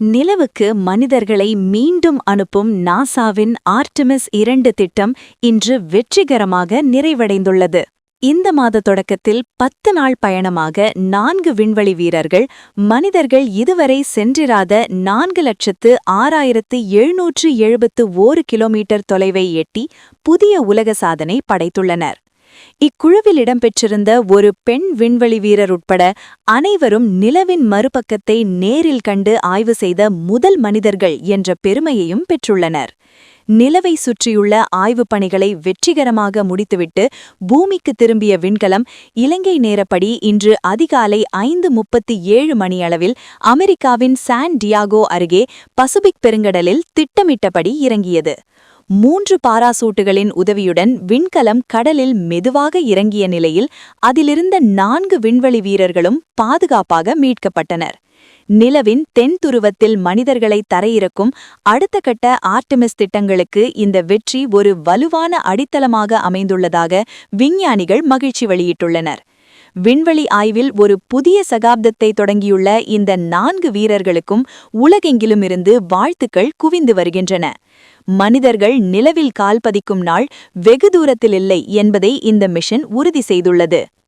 நிலவுக்கு மனிதர்களை மீண்டும் அனுப்பும் நாசாவின் ஆர்டெமிஸ் 2 திட்டம் இன்று வெற்றிகரமாக நிறைவடைந்துள்ளது. இந்த மாத தொடக்கத்தில் 10 நாள் பயணமாக 4 விண்வெளி வீரர்கள் மனிதர்கள் இதுவரை சென்றிராத 4,06,771 கிலோமீட்டர் தொலைவை எட்டி புதிய உலக சாதனை படைத்துள்ளனர். இக்குழுவில் இடம்பெற்றிருந்த ஒரு பெண் விண்வெளி வீரர் உட்பட அனைவரும் நிலவின் மறுபக்கத்தை நேரில் கண்டு ஆய்வு செய்த முதல் மனிதர்கள் என்ற பெருமையையும் பெற்றுள்ளனர். நிலவை சுற்றியுள்ள ஆய்வுப் பணிகளை வெற்றிகரமாக முடித்துவிட்டு பூமிக்கு திரும்பிய விண்கலம் இலங்கை நேரப்படி இன்று அதிகாலை 5:37 மணியளவில் அமெரிக்காவின் சான் டியாகோ அருகே பசிபிக் பெருங்கடலில் திட்டமிட்டபடி இறங்கியது. 3 பாராசூட்டுகளின் உதவியுடன் விண்கலம் கடலில் மெதுவாக இறங்கிய நிலையில் அதிலிருந்த 4 விண்வெளி வீரர்களும் பாதுகாப்பாக மீட்கப்பட்டனர். நிலவின் தென் துருவத்தில் மனிதர்களை தரையிறக்கும் அடுத்த கட்ட ஆர்டெமிஸ் திட்டங்களுக்கு இந்த வெற்றி ஒரு வலுவான அடித்தளமாக அமைந்துள்ளதாக விஞ்ஞானிகள் மகிழ்ச்சி வெளியிட்டுள்ளனர். விண்வெளி ஆய்வில் ஒரு புதிய சகாப்தத்தை தொடங்கியுள்ள இந்த 4 வீரர்களுக்கும் உலகெங்கிலுமிருந்து வாழ்த்துக்கள் குவிந்து வருகின்றன. மனிதர்கள் நிலவில் கால் பதிக்கும் நாள் வெகு தூரத்தில் இல்லை என்பதை இந்த மிஷன் உறுதி செய்துள்ளது.